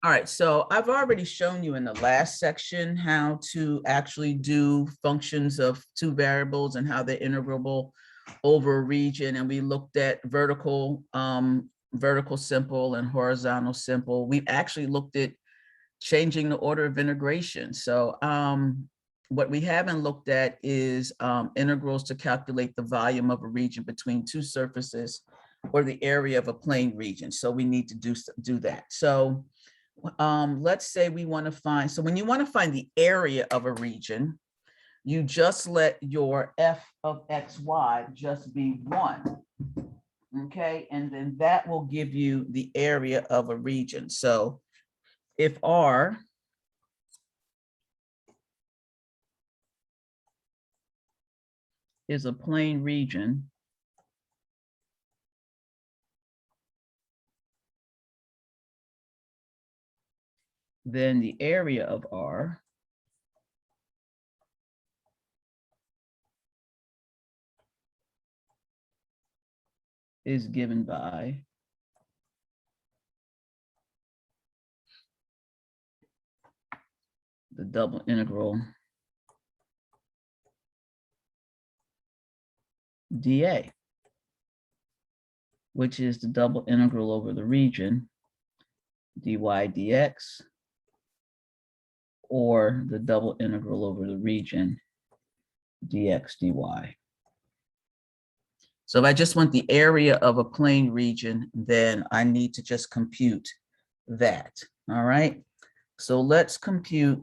All right, so I've already shown you in the last section how to actually do functions of two variables and how they're integrable over a region. And we looked at vertical simple and horizontal simple. We've actually looked at changing the order of integration. So what we haven't looked at is integrals to calculate the volume of a region between two surfaces or the area of a plane region. So we need to do that. So let's say we want to find, so when you want to find the area of a region, you just let your f of xy just be 1. Okay, and then that will give you the area of a region. So if R is a plane region, then the area of R is given by the double integral dA, which is the double integral over the region dy dx, or the double integral over the region dx dy. So if I just want the area of a plane region, then I need to just compute that. All right, so let's compute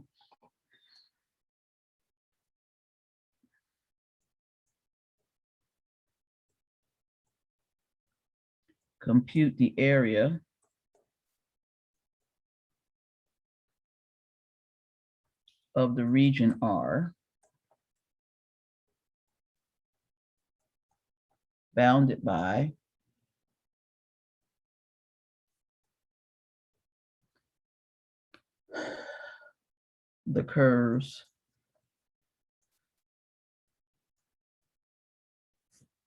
the area of the region R bounded by the curves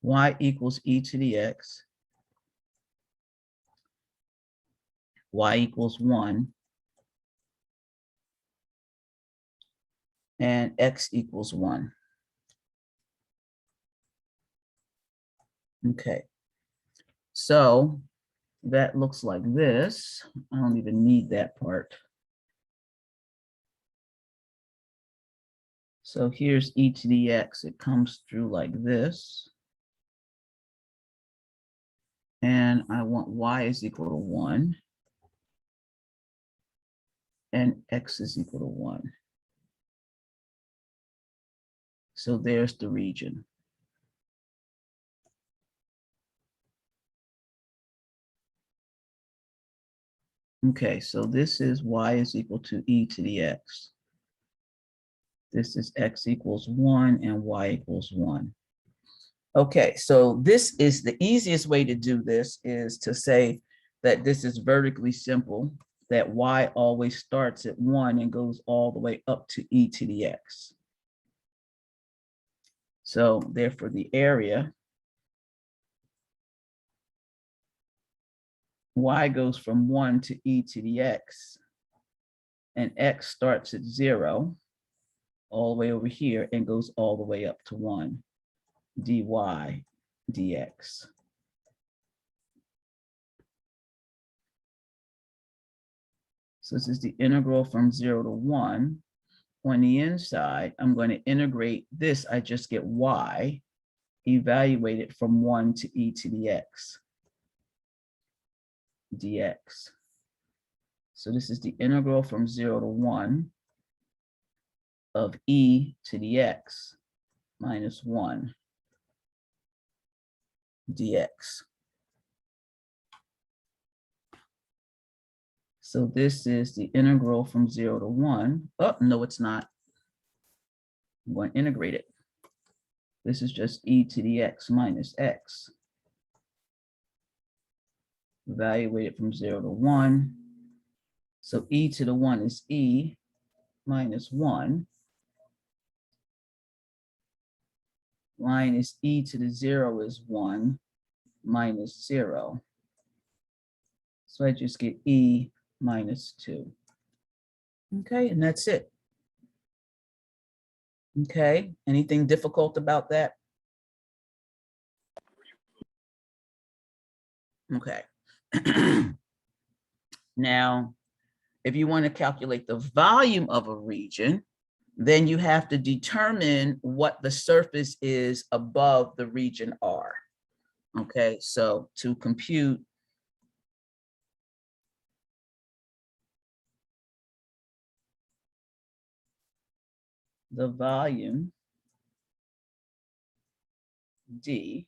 y equals e to the x, y equals 1, and x equals 1. Okay, so that looks like this. I don't even need that part. So here's e to the x. It comes through like this. And I want y is equal to 1. And x is equal to 1. So there's the region. Okay, so this is y is equal to e to the x. This is x equals 1 and y equals 1. Okay, so this is the easiest way to do this, is to say that this is vertically simple, that y always starts at 1 and goes all the way up to e to the x. So therefore the area, y goes from 1 to e to the x, and x starts at 0 all the way over here and goes all the way up to 1, dy dx. So this is the integral from 0 to 1. On the inside, I'm going to integrate this. I just get y evaluated from 1 to e to the x dx. So this is the integral from 0 to 1 of e to the x minus 1 dx. So this is the integral from 0 to 1. Oh, no, it's not. I'm going to integrate it. This is just e to the x minus x. Evaluate it from 0 to 1. So e to the 1 is e minus 1 minus e to the 0 is 1 minus 0. So I just get e minus 2. Okay, and that's it. Okay, anything difficult about that? Okay. Now, if you want to calculate the volume of a region, then you have to determine what the surface is above the region R. Okay, so to compute the volume D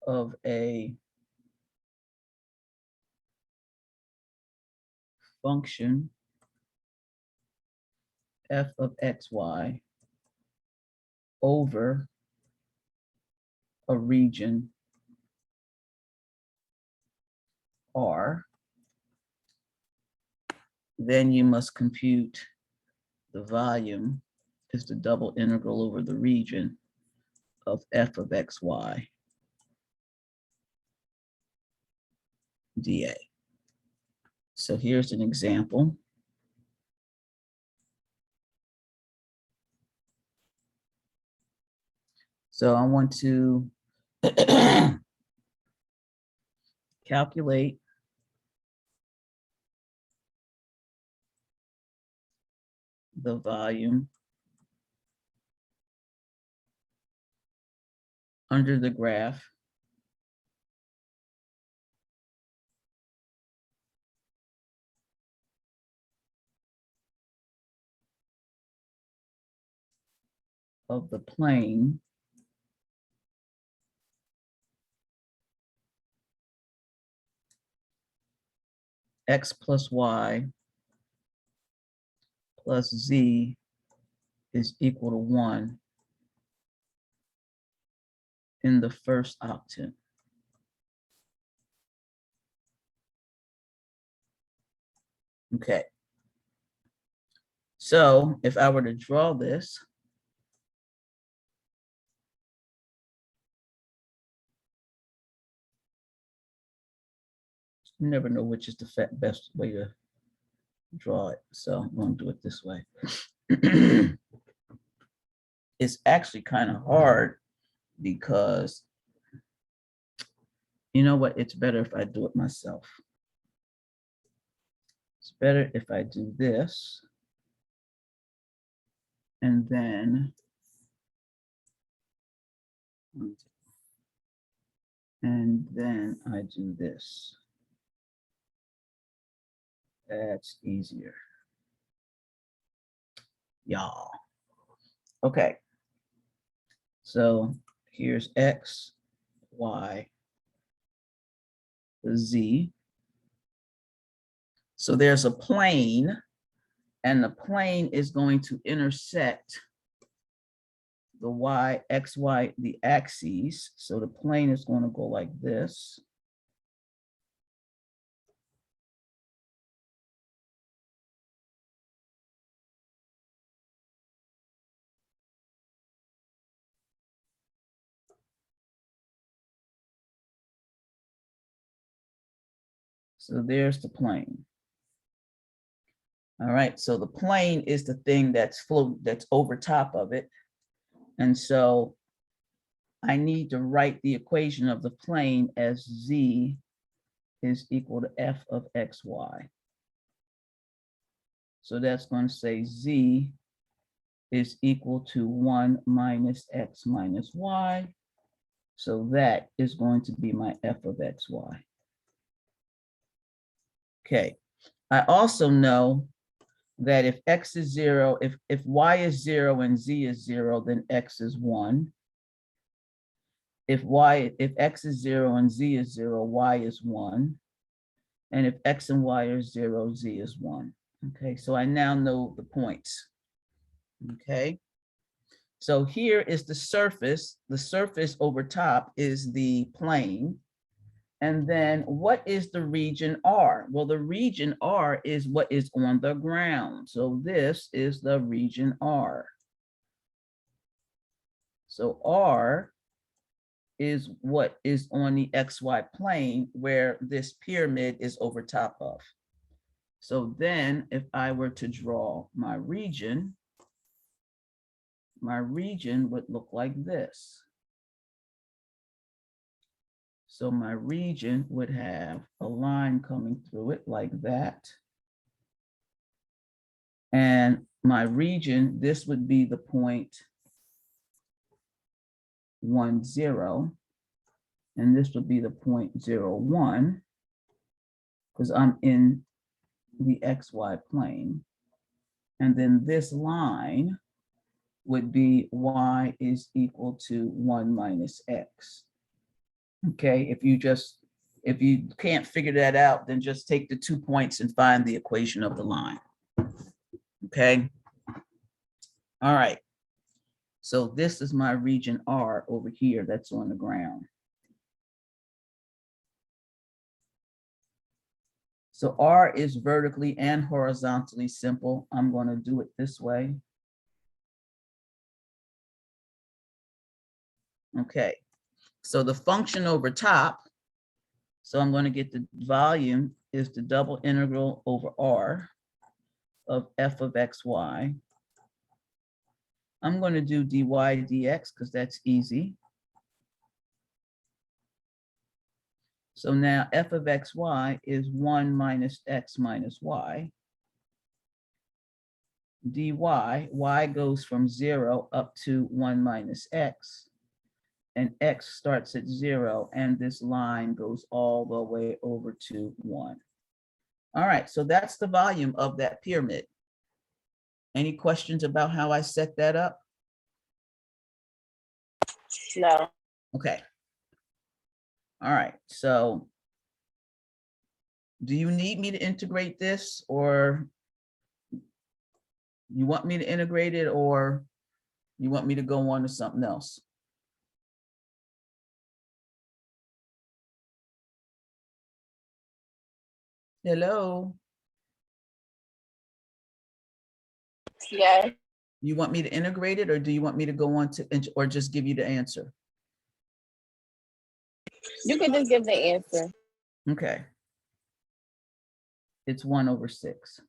of a function f of xy over a region R, then you must compute the volume is the double integral over the region of f of xy dA. So here's an example. So I want to calculate the volume under the graph of the plane x plus y plus z is equal to 1 in the first octant. Okay. So if I were to draw this, you never know which is the best way to draw it. So I'm going to do it this way. It's actually kind of hard because, you know what, it's better if I do it myself. It's better if I do this and then I do this. That's easier. Y'all. Okay. So here's X, Y, Z. So there's a plane, and the plane is going to intersect the Y, X, Y, the axes. So the plane is going to go like this. So there's the plane. All right, so the plane is the thing that's over top of it. And so I need to write the equation of the plane as Z is equal to f of xy. So that's going to say Z is equal to 1 minus x minus y. So that is going to be my f of xy. Okay, I also know that if x is 0, if y is 0 and z is 0, then x is 1. If x is 0 and z is 0, y is 1. And if x and y are 0, z is 1. Okay, so I now know the points. Okay, so here is the surface. The surface over top is the plane. And then what is the region R? Well, the region R is what is on the ground. So this is the region R. So R is what is on the XY plane where this pyramid is over top of. So then if I were to draw my region would look like this. So my region would have a line coming through it like that. And my region, this would be the point 1, 0. And this would be the point 0, 1, because I'm in the XY plane. And then this line would be y is equal to 1 minus x. Okay, if you can't figure that out, then just take the 2 points and find the equation of the line. Okay. All right. So this is my region R over here that's on the ground. So R is vertically and horizontally simple. I'm going to do it this way. Okay. So the function over top, so I'm going to get the volume is the double integral over R of f of xy. I'm going to do dy dx because that's easy. So now f of xy is 1 minus x minus y. dy, y goes from 0 up to 1 minus x. And x starts at 0, and this line goes all the way over to 1. All right, so that's the volume of that pyramid. Any questions about how I set that up? No. Okay. All right, so do you need me to integrate this, or you want me to integrate it, or you want me to go on to something else? Hello? Yeah. You want me to integrate it, or do you want me to go on to, or just give you the answer? You can just give the answer. Okay. It's 1 over 6.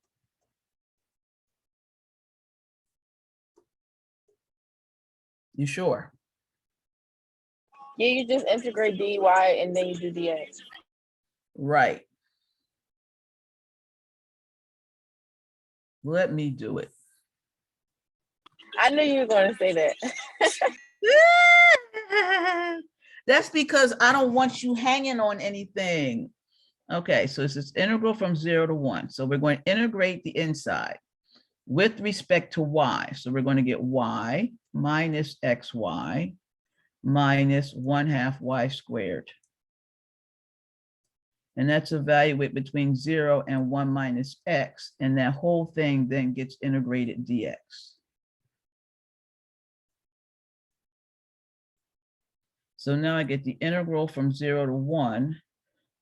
You sure? Yeah, you just integrate dy and then you do dx. Right. Let me do it. I knew you were going to say that. That's because I don't want you hanging on anything. Okay, so it's this integral from 0 to 1. So we're going to integrate the inside with respect to y. So we're going to get y minus xy minus 1/2 y squared. And that's evaluate between 0 and 1 minus x. And that whole thing then gets integrated dx. So now I get the integral from 0 to 1.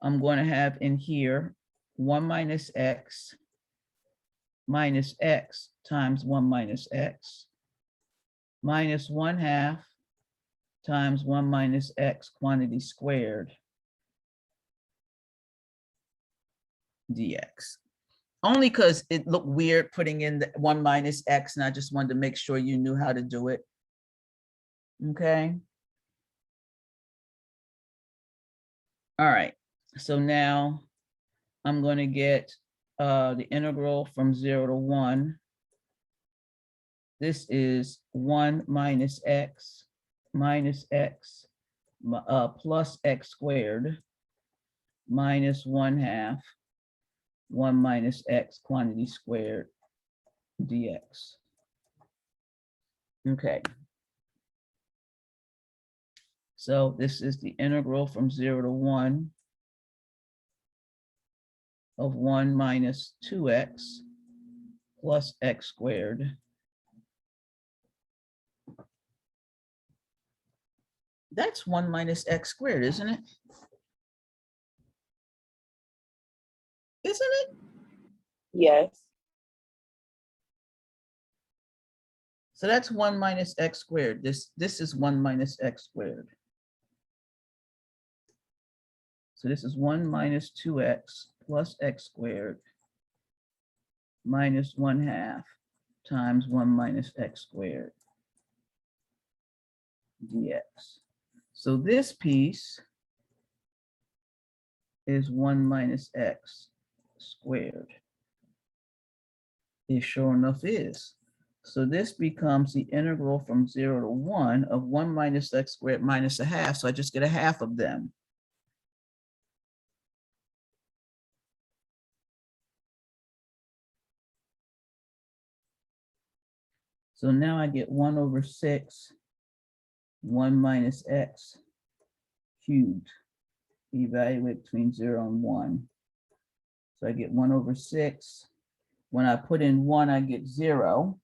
I'm going to have in here 1 minus x times 1 minus x minus 1/2 times 1 minus x quantity squared dx. Only because it looked weird putting in the 1 minus x, and I just wanted to make sure you knew how to do it. Okay. All right. So now I'm going to get the integral from 0 to 1. This is 1 minus x plus x squared minus 1/2 1 minus x quantity squared dx. Okay. So this is the integral from 0 to 1 of 1 minus 2x plus x squared. That's 1 minus x squared, isn't it? Isn't it? Yes. So that's 1 minus x squared. This is 1 minus x squared. So this is 1 minus 2x plus x squared minus 1/2 times 1 minus x squared dx. So this piece is 1 minus x squared. It sure enough is. So this becomes the integral from 0 to 1 of 1 minus x squared minus 1/2. So I just get 1/2 of them. So now I get 1 over 6, 1 minus x cubed. Evaluate between 0 and 1. So I get 1 over 6. When I put in 1, I get 0.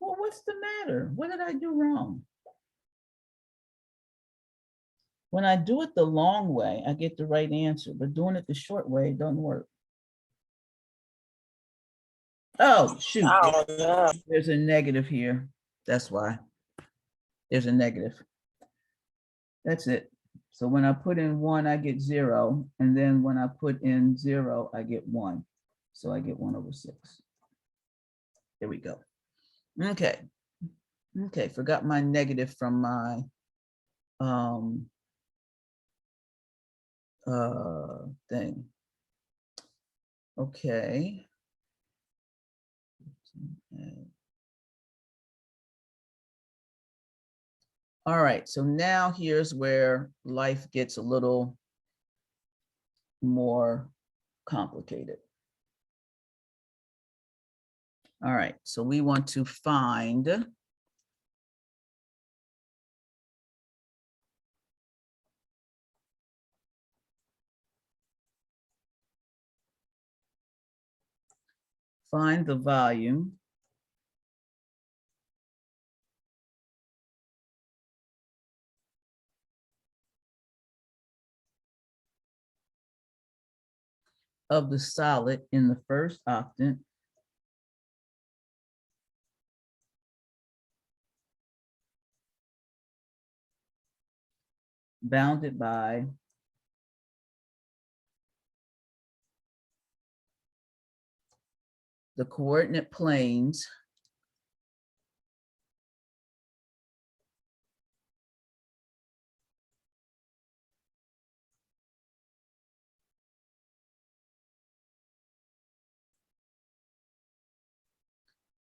Well, what's the matter? What did I do wrong? When I do it the long way, I get the right answer, but doing it the short way doesn't work. Oh, shoot. Oh, no. There's a negative here. That's why. There's a negative. That's it. So when I put in 1, I get 0. And then when I put in 0, I get 1. So I get 1 over 6. There we go. Okay. Okay, forgot my negative from my thing. Okay. All right, so now here's where life gets a little more complicated. All right, so we want to find the volume of the solid in the first octant bounded by the coordinate planes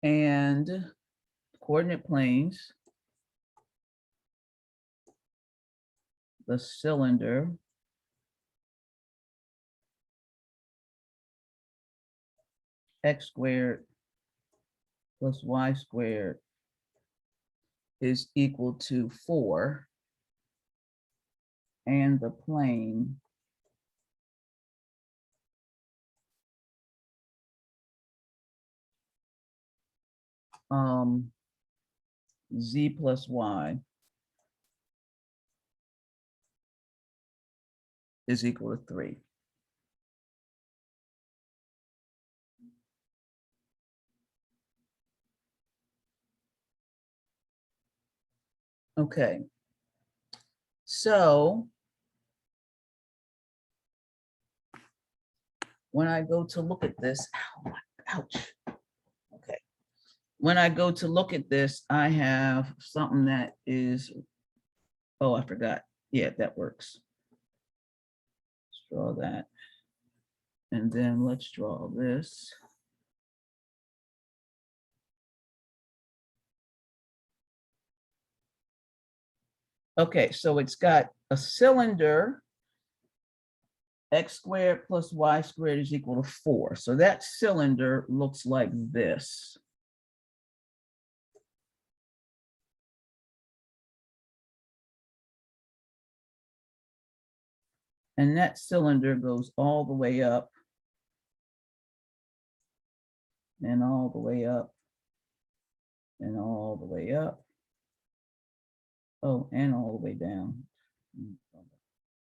and coordinate planes, the cylinder x squared plus y squared is equal to 4, and the plane z plus y is equal to 3. Okay, so when I go to look at this, ouch. Okay, when I go to look at this, I have something that is, oh, I forgot. Yeah, that works. Let's draw that. And then let's draw this. Okay, so it's got a cylinder, x squared plus y squared is equal to 4. So that cylinder looks like this. And that cylinder goes all the way up and all the way up and all the way up. Oh, and all the way down.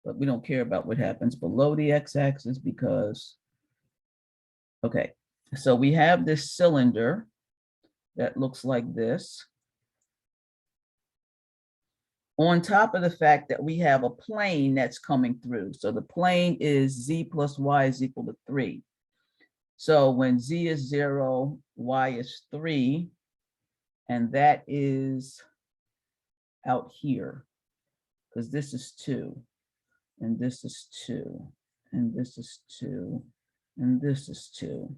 But we don't care about what happens below the x-axis because, okay, so we have this cylinder that looks like this. On top of the fact that we have a plane that's coming through. So the plane is z plus y is equal to 3. So when z is 0, y is 3, and that is out here, because this is 2, and this is 2, and this is 2, and this is 2.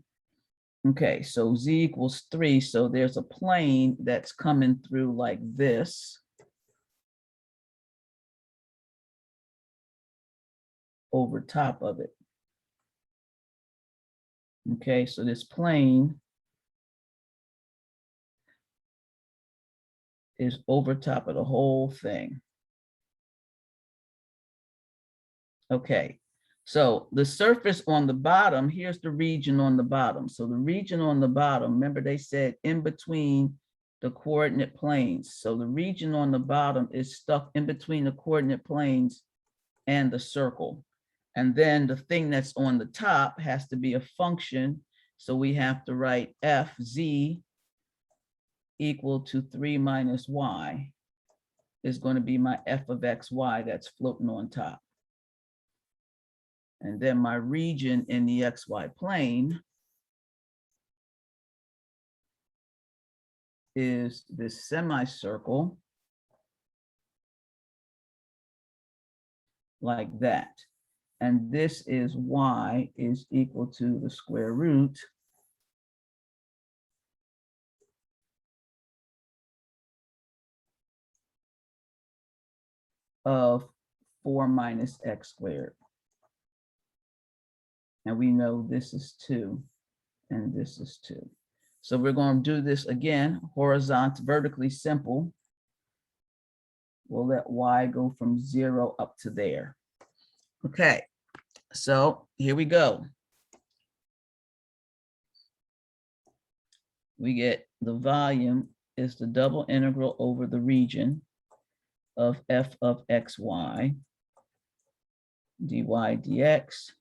Okay, so z equals 3, so there's a plane that's coming through like this. Over top of it. Okay, so this plane is over top of the whole thing. Okay, so the surface on the bottom, here's the region on the bottom. So the region on the bottom, remember they said in between the coordinate planes. So the region on the bottom is stuck in between the coordinate planes and the circle. And then the thing that's on the top has to be a function. So we have to write fz equal to 3 minus y is going to be my f of xy that's floating on top. And then my region in the xy plane is this semicircle like that. And this is y is equal to the square root of 4 minus x squared. And we know this is 2 and this is 2. So we're going to do this again, horizontal, vertically simple. We'll let y go from 0 up to there. Okay, so here we go. We get the volume is the double integral over the region of f of xy dy dx.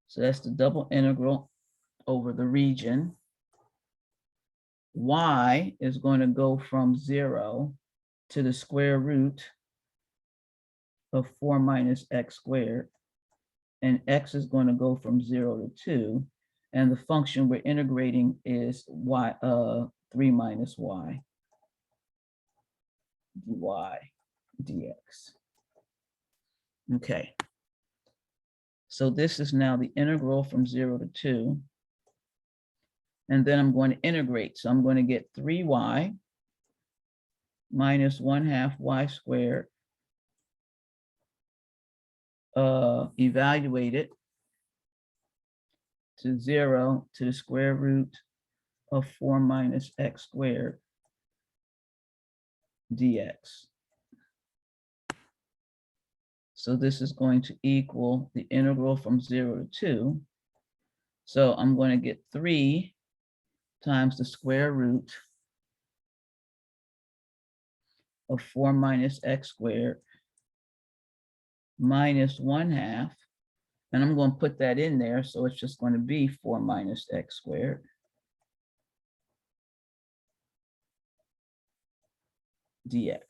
So that's the double integral over the region. Y is going to go from 0 to the square root of 4 minus x squared. And x is going to go from 0 to 2. And the function we're integrating is 3 minus y dy dx. Okay. So this is now the integral from 0 to 2. And then I'm going to integrate. So I'm going to get 3y minus 1/2 y squared evaluated to 0 to the square root of 4 minus x squared dx. So this is going to equal the integral from 0 to 2. So I'm going to get 3 times the square root of 4 minus x squared minus 1/2. And I'm going to put that in there. So it's just going to be 4 minus x squared dx.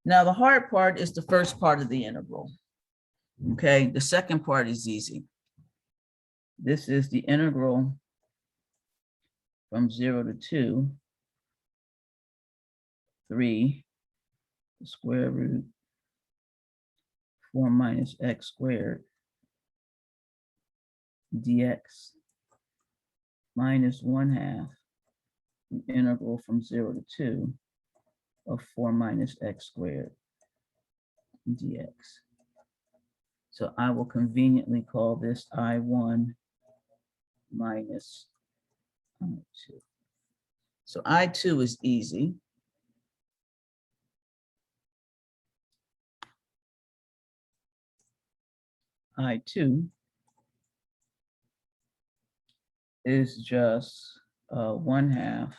Now the hard part is the first part of the integral. Okay, the second part is easy. This is the integral from 0 to 2, 3, the square root 4 minus x squared dx minus 1/2 the integral from 0 to 2 of 4 minus x squared dx. So I will conveniently call this I1 minus I2. So I2 is easy. I2 is just 1/2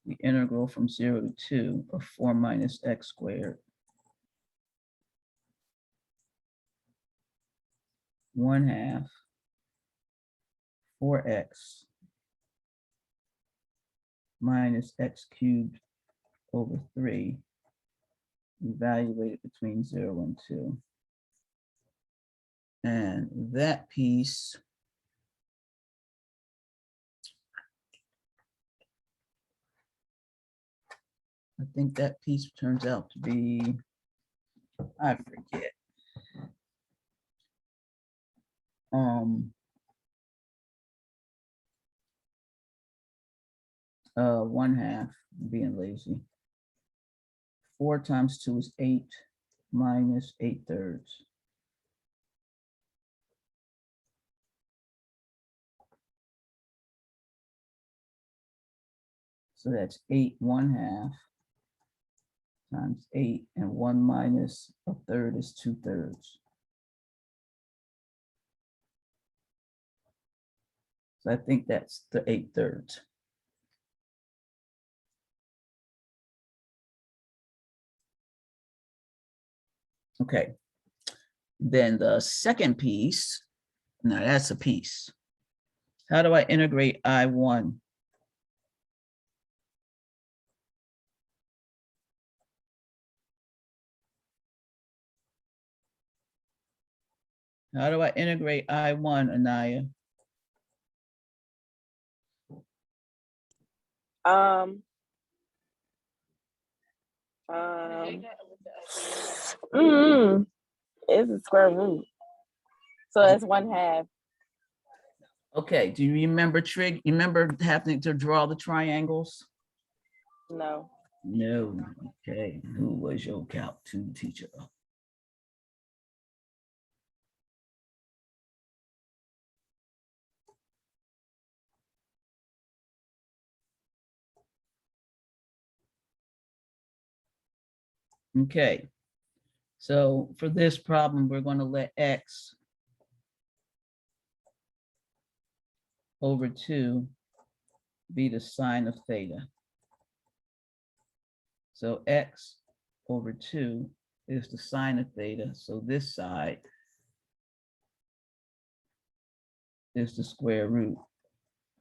the integral from 0 to 2 of 4 minus x squared 1/2 4x minus x cubed over 3 evaluated between 0 and 2. And that piece I think that piece turns out to be, I forget. 1/2, being lazy. 4 times 2 is 8 minus 8/3. So that's 8 1/2 times 8, and 1 minus 1/3 is 2/3. So I think that's the 8/3. Okay. Then the second piece, now that's a piece. How do I integrate I1? How do I integrate I1, Anaya? It's a square root. So it's 1/2. Okay, do you remember trig? You remember having to draw the triangles? No. No. Okay, who was your Calc 2 teacher? Okay, so for this problem, we're going to let x over 2 be the sine of theta. So x over 2 is the sine of theta. So this side is the square root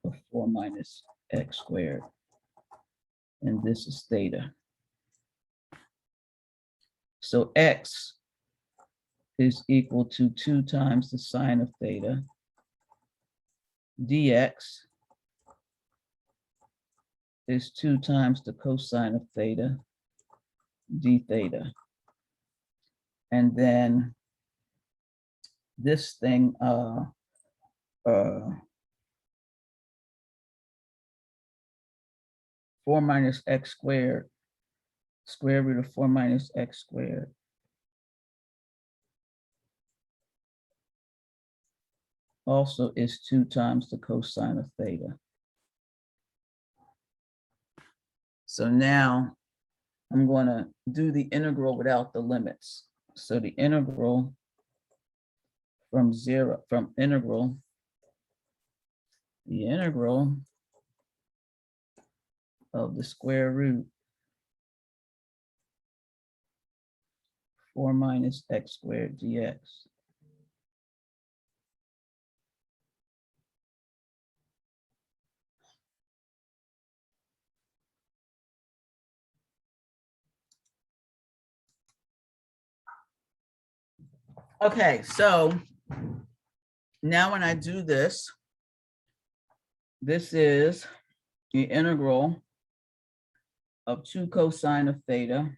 of 4 minus x squared. And this is theta. So x is equal to 2 times the sine of theta dx is 2 times the cosine of theta d theta. And then this thing, 4 minus x squared, square root of 4 minus x squared also is 2 times the cosine of theta. So now I'm going to do the integral without the limits. So the integral from the integral of the square root 4 minus x squared dx Okay, so now when I do this, this is the integral of 2 cosine of theta,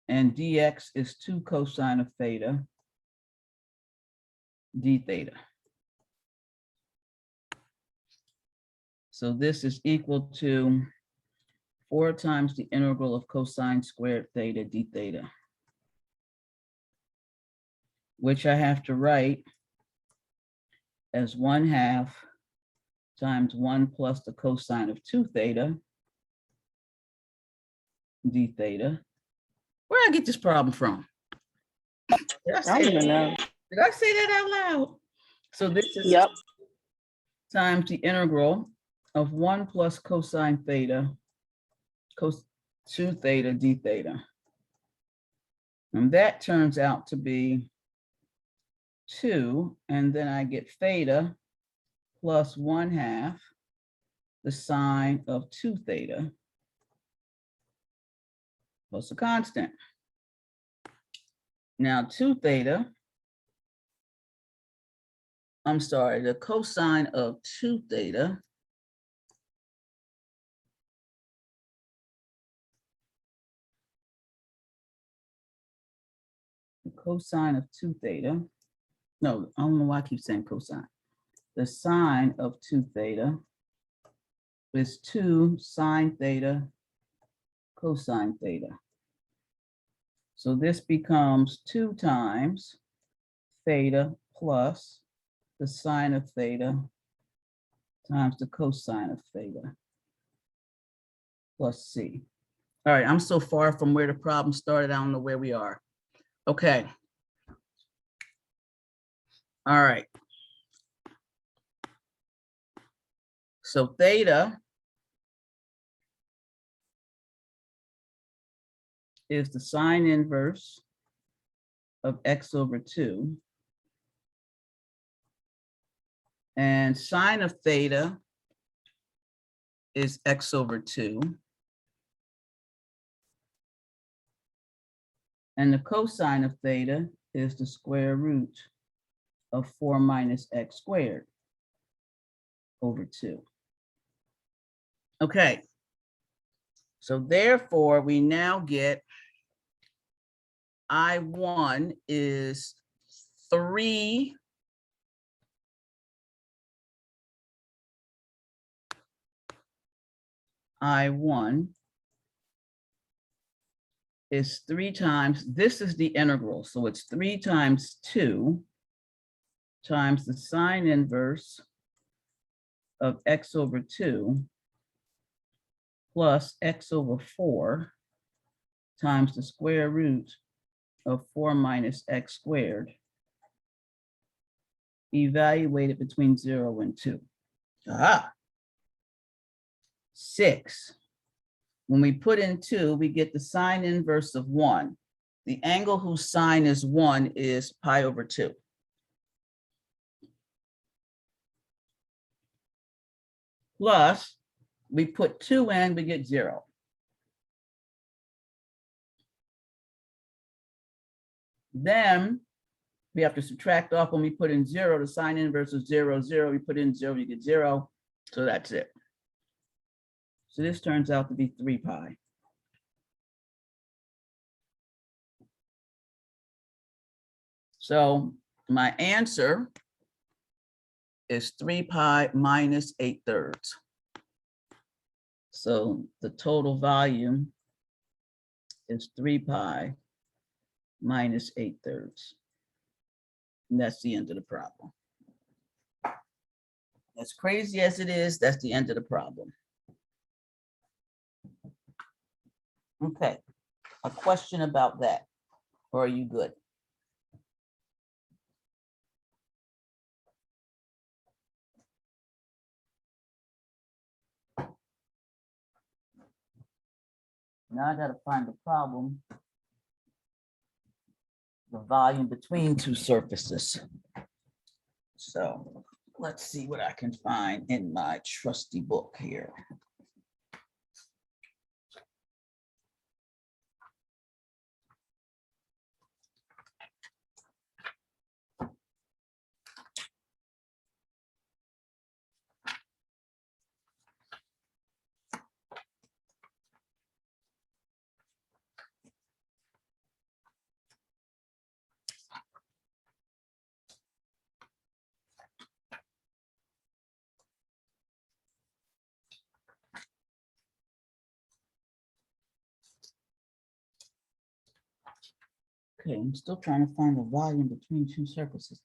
and dx is 2 cosine of theta d theta. So this is equal to 4 times the integral of cosine squared theta d theta, which I have to write as 1/2 times 1 plus the cosine of 2 theta d theta. Where did I get this problem from? Did I I say don't even know. did I say that out loud? So this is Yep. times the integral of 1 plus cosine theta, cos 2 theta d theta. And that turns out to be 2, and then I get theta plus 1/2 the sine of 2 theta plus a constant. Now 2 theta, I'm sorry, the cosine of 2 theta the cosine of 2 theta, no, I don't know why I keep saying cosine. The sine of 2 theta is 2 sine theta cosine theta. So this becomes 2 times theta plus the sine of theta times the cosine of theta plus c. All right, I'm so far from where the problem started, I don't know where we are. Okay. All right. So theta is the sine inverse of x over 2. And sine of theta is x over 2. And the cosine of theta is the square root of 4 minus x squared over 2. Okay. So therefore, we now get I1 is 3 I1 is 3 times, this is the integral, so it's 3 times 2 times the sine inverse of x over 2 plus x over 4 times the square root of 4 minus x squared, evaluated between 0 and 2. 6. When we put in 2, we get the sine inverse of 1. The angle whose sine is 1 is pi over 2. Plus, we put 2 in, we get 0. Then we have to subtract off when we put in 0, the sine inverse of 0, 0. We put in 0, you get 0. So that's it. So this turns out to be 3 pi. So my answer is 3 pi minus 8/3. So the total volume is 3 pi minus 8/3. And that's the end of the problem. As crazy as it is, that's the end of the problem. Okay, a question about that, or are you good? Now I gotta find the problem, the volume between two surfaces. So let's see what I can find in my trusty book here. Okay, I'm still trying to find the volume between two surfaces.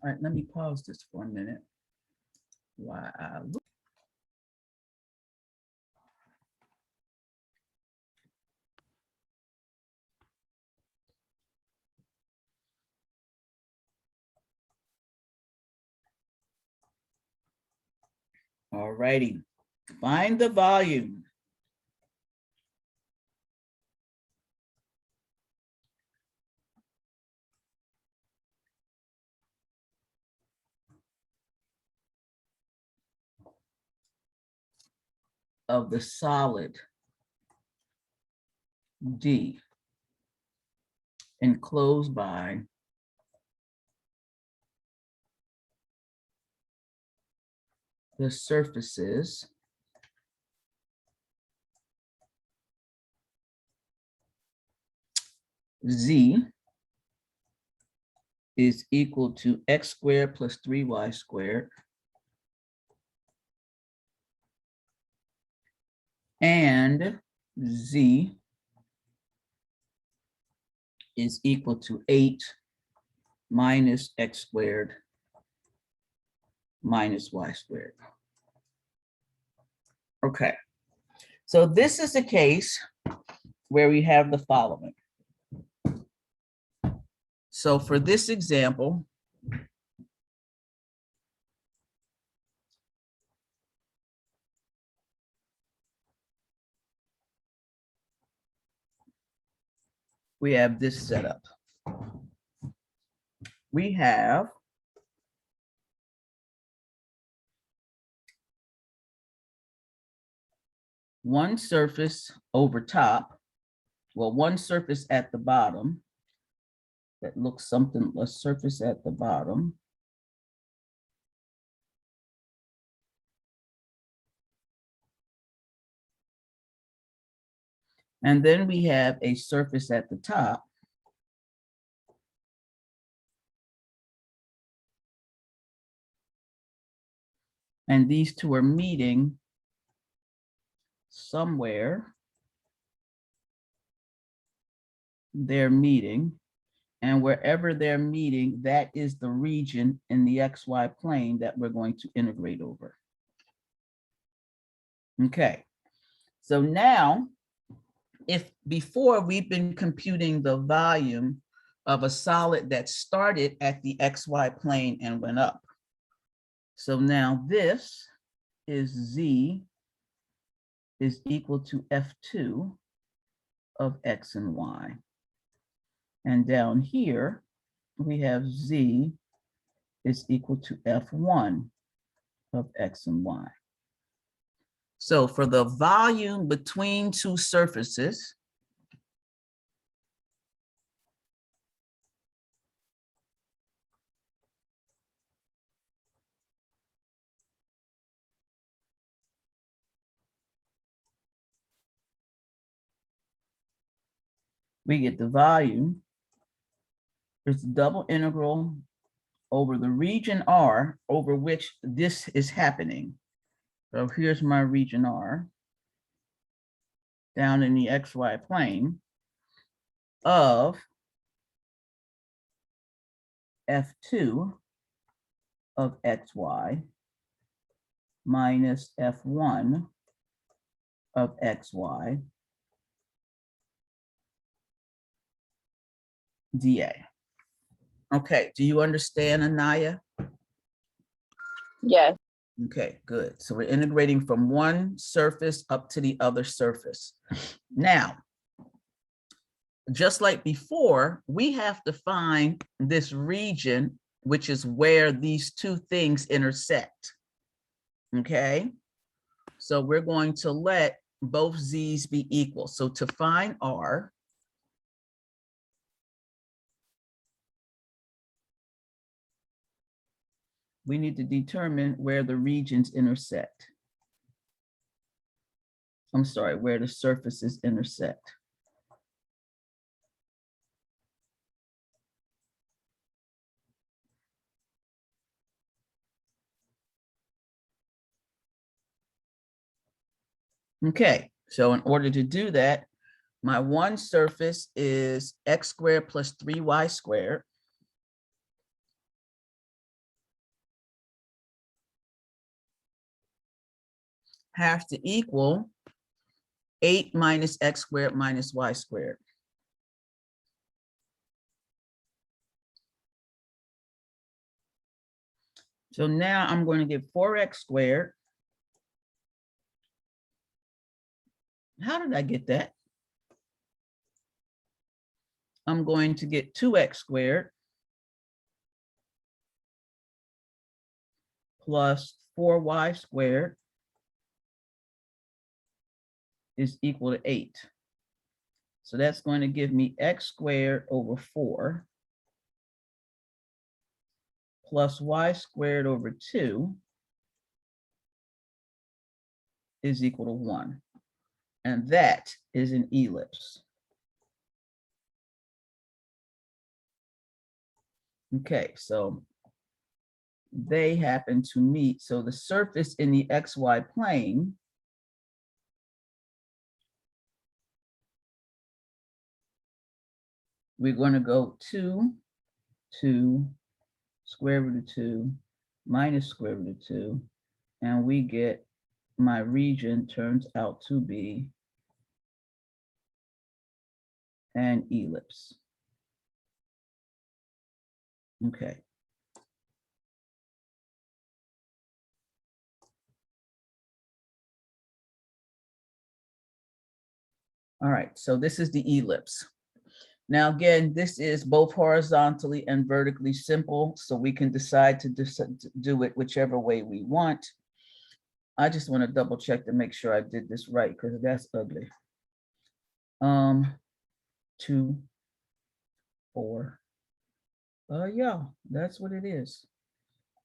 All right, let me pause this for a minute. Why I look. All righty, find the volume of the solid D enclosed by the surfaces Z is equal to x squared plus 3y squared and Z is equal to 8 minus x squared minus y squared. Okay, so this is the case where we have the following. So for this example, we have this setup. We have one surface over top, well, one surface at the bottom that looks something, a surface at the bottom. And then we have a surface at the top. And these two are meeting somewhere. They're meeting. And wherever they're meeting, that is the region in the XY plane that we're going to integrate over. Okay, so now, if before we've been computing the volume of a solid that started at the XY plane and went up. So now this is Z is equal to F2 of X and Y. And down here, we have Z is equal to F1 of X and Y. So for the volume between two surfaces, we get the volume. It's double integral over the region R over which this is happening. So here's my region R down in the XY plane of F2 of XY minus F1 of XY dA. Okay, do you understand, Anaya? Yes. Okay, good. So we're integrating from one surface up to the other surface. Now, just like before, we have to find this region, which is where these two things intersect. Okay, so we're going to let both Z's be equal. So to find R, we need to determine where the regions intersect. I'm sorry, where the surfaces intersect. Okay, so in order to do that, my one surface is x squared plus 3y squared. have to equal 8 minus x squared minus y squared. So now I'm going to get 4x squared. How did I get that? I'm going to get 2x squared plus 4y squared is equal to 8. So that's going to give me x squared over 4 plus y squared over 2 is equal to 1. And that is an ellipse. Okay, so they happen to meet. So the surface in the XY plane we're going to go 2, square root of 2, minus square root of 2, and we get my region turns out to be an ellipse. Okay. All right, so this is the ellipse. Now, again, this is both horizontally and vertically simple, so we can decide to do it whichever way we want. I just want to double check to make sure I did this right, because that's ugly. 2, 4. Yeah, that's what it is.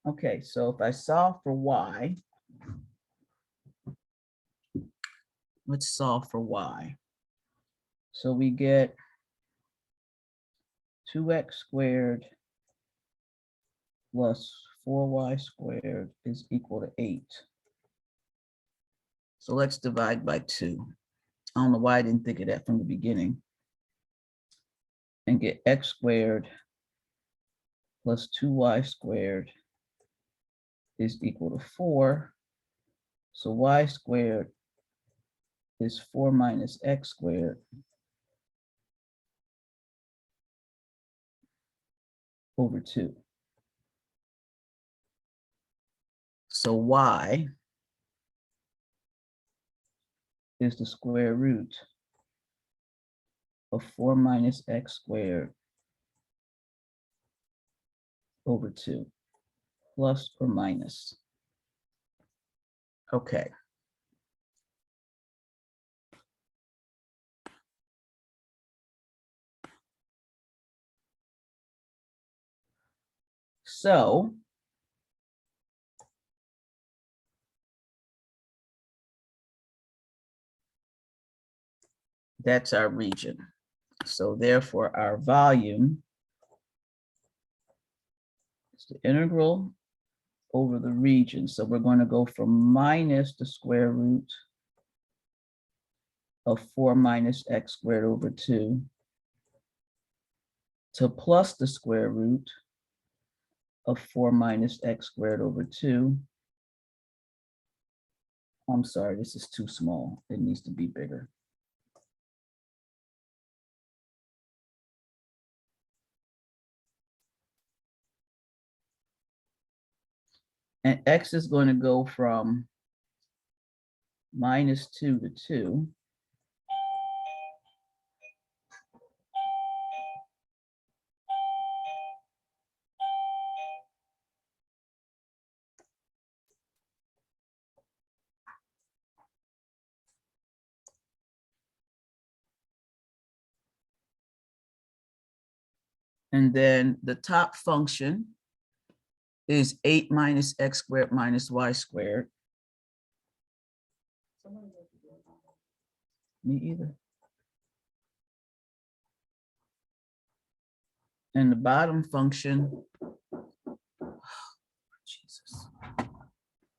Okay, so if I solve for y, let's solve for y. So we get 2x squared plus 4y squared is equal to 8. So let's divide by 2. I don't know why I didn't think of that from the beginning. And get x squared plus 2y squared is equal to 4. So y squared is 4 minus x squared over 2. So y is the square root of 4 minus x squared over 2, plus or minus. Okay. So that's our region. So therefore our volume is the integral over the region. So we're going to go from minus the square root of 4 minus x squared over 2 to plus the square root of 4 minus x squared over 2. I'm sorry, this is too small. It needs to be bigger. And x is going to go from minus 2 to 2. And then the top function is 8 minus x squared minus y squared. Me either. And the bottom function, Jesus,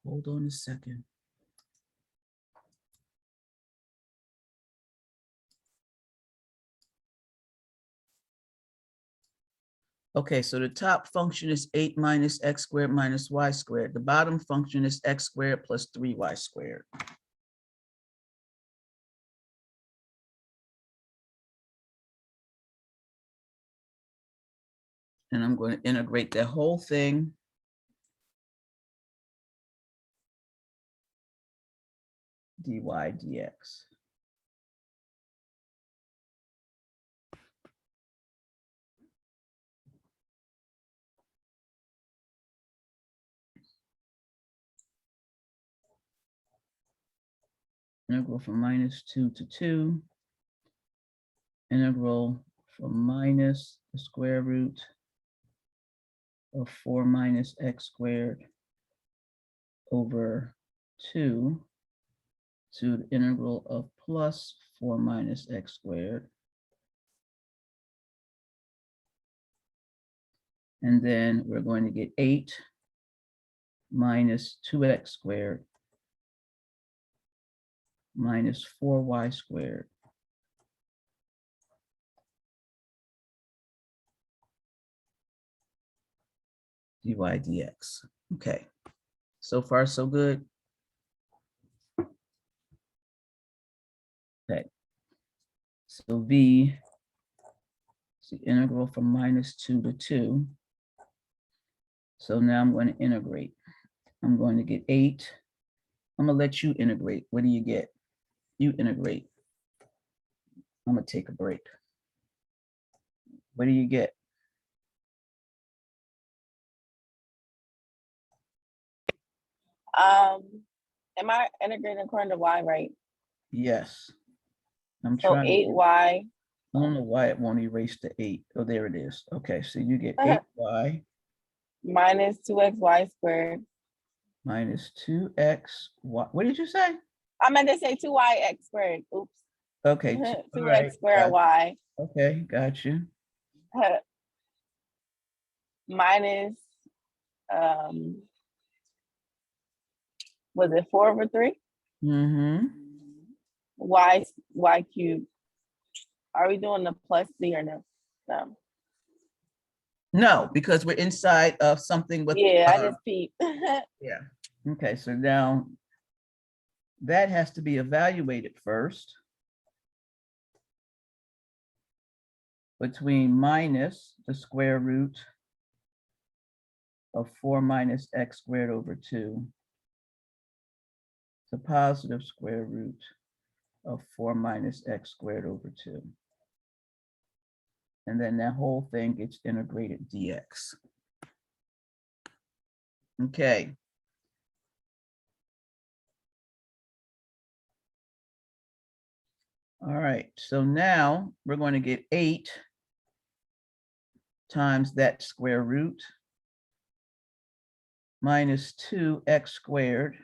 hold on a second. Okay, so the top function is 8 minus x squared minus y squared. The bottom function is x squared plus 3y squared. And I'm going to integrate that whole thing. Dy dx. Integral from -2 to 2. Integral from minus the square root of 4 minus x squared over 2 to the integral of plus 4 minus x squared. And then we're going to get 8 minus 2x squared minus 4y squared. Dy dx. Okay, so far so good. Okay, so v is the integral from -2 to 2. So now I'm going to integrate. I'm going to get 8. I'm going to let you integrate. What do you get? You integrate. I'm going to take a break. What do you get? Am I integrating according to y, right? Yes. I'm So trying to 8y. I don't know why it won't erase the 8. Oh, there it is. Okay, so you get 8y minus 2xy squared. minus 2xy. What did you say? I meant to say 2yx squared. Oops. Okay, 2x squared y. Okay, got you. Minus, was it 4 over 3? Mm-hmm. Y cubed. Are we doing the plus c or no? No. No, because we're inside of something with. Yeah, I just peeped. Yeah. Okay, so now that has to be evaluated first between minus the square root of 4 minus x squared over 2 to positive square root of 4 minus x squared over 2. And then that whole thing gets integrated dx. Okay. All right, so now we're going to get 8 times that square root minus 2x squared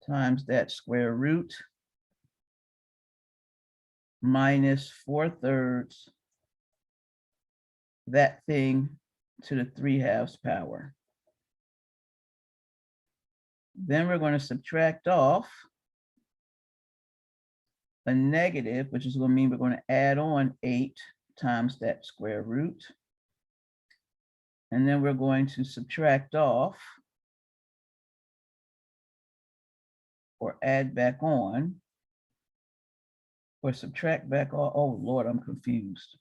times that square root minus 4/3 that thing to the 3/2 power. Then we're going to subtract off a negative, which is going to mean we're going to add on 8 times that square root. And then we're going to subtract off or add back on or subtract back on. Oh, Lord, I'm confused.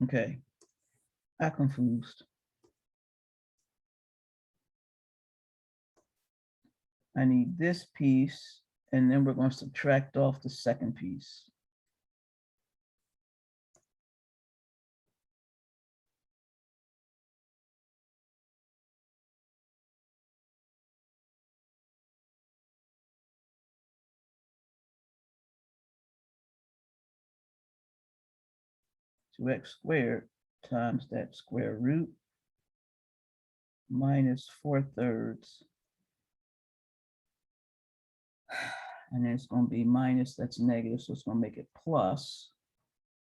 Okay, I'm confused. I need this piece, and then we're going to subtract off the second piece. So x squared times that square root minus 4/3. And then it's going to be minus, that's negative, so it's going to make it plus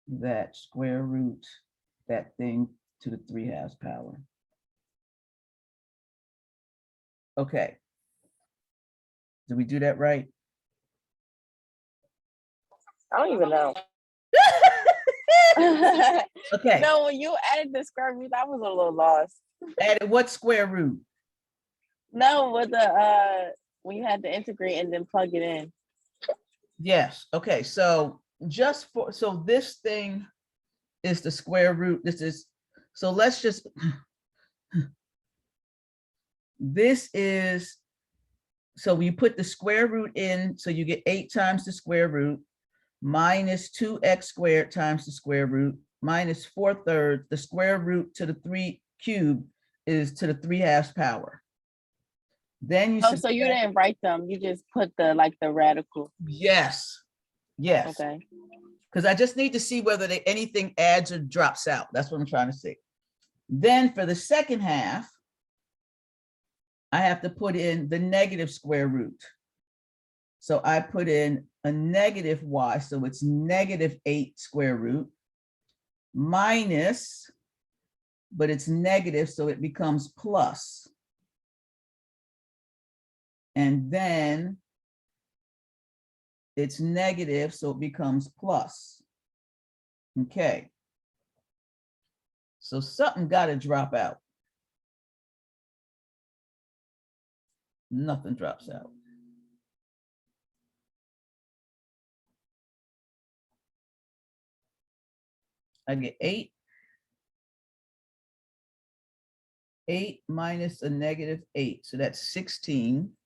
that square root, that thing to the 3/2 power. Okay. Did we do that right? I don't even know. Okay, No, when you added the square root, I was a little lost. added what square root? No, with the when you had to integrate and then plug it in. Yes, okay, so so this thing is the square root, so let's just, this is, so you put the square root in, so you get 8 times the square root minus 2x squared times the square root minus 4/3. The square root to the 3 cubed is to the 3/2 power. Then you Oh, so you didn't write them. You just put the radical. Yes, yes. Okay. Because I just need to see whether anything adds or drops out. That's what I'm trying to see. Then for the second half, I have to put in the negative square root. So I put in a negative y, so it's -8 square root minus, but it's negative, so it becomes plus. And then it's negative, so it becomes plus. Okay. So something got to drop out. Nothing drops out. I get 8. 8 minus a -8, so that's 16.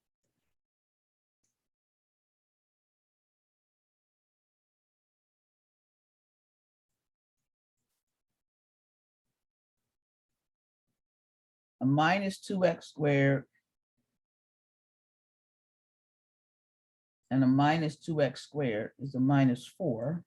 A minus 2x squared and a minus 2x squared is a minus 4.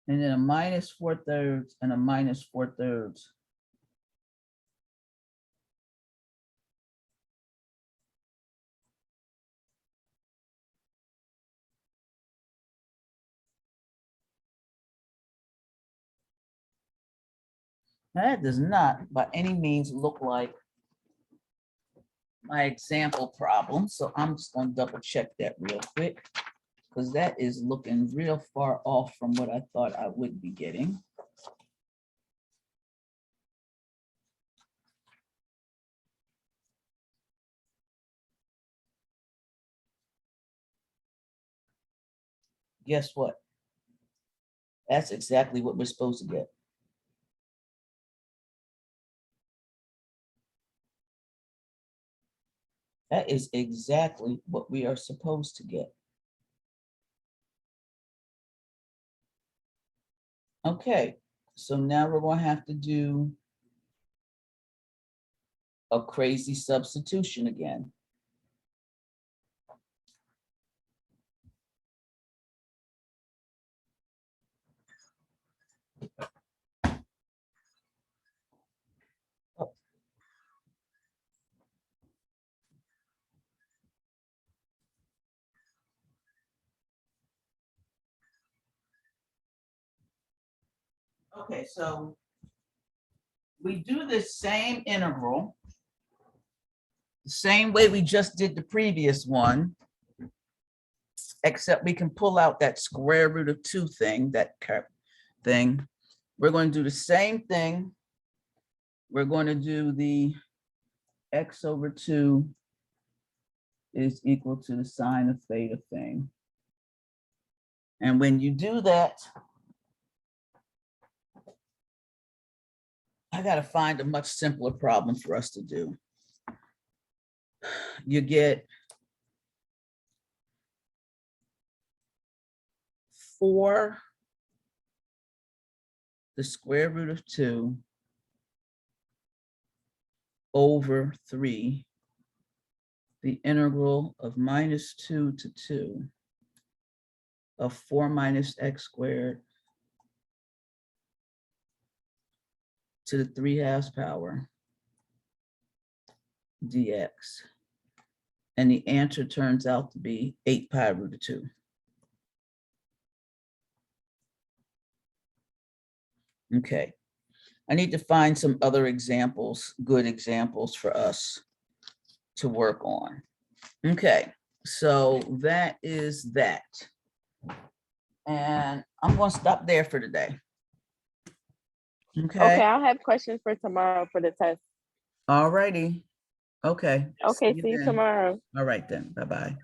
And then a minus 4/3 and a minus 4/3. That does not by any means look like my example problem. So I'm just going to double check that real quick, because that is looking real far off from what I thought I would be getting. Guess what? That's exactly what we're supposed to get. That is exactly what we are supposed to get. Okay, so now we're going to have to do a crazy substitution again. Okay, so we do this same integral the same way we just did the previous one, except we can pull out that square root of 2 thing, that thing. We're going to do the same thing. We're going to do the x over 2 is equal to the sine of theta thing. And when you do that, I got to find a much simpler problem for us to do. You get 4 the square root of 2 over 3 the integral of -2 to 2 of 4 minus x squared to the 3/2 power dx. And the answer turns out to be 8 pi root of 2. Okay, I need to find some other examples, good examples for us to work on. Okay, so that is that. And I'm going to stop there for today. Okay, Okay, I'll have questions for tomorrow for the test. all righty. Okay. Okay, see you then. tomorrow. All right then, bye-bye.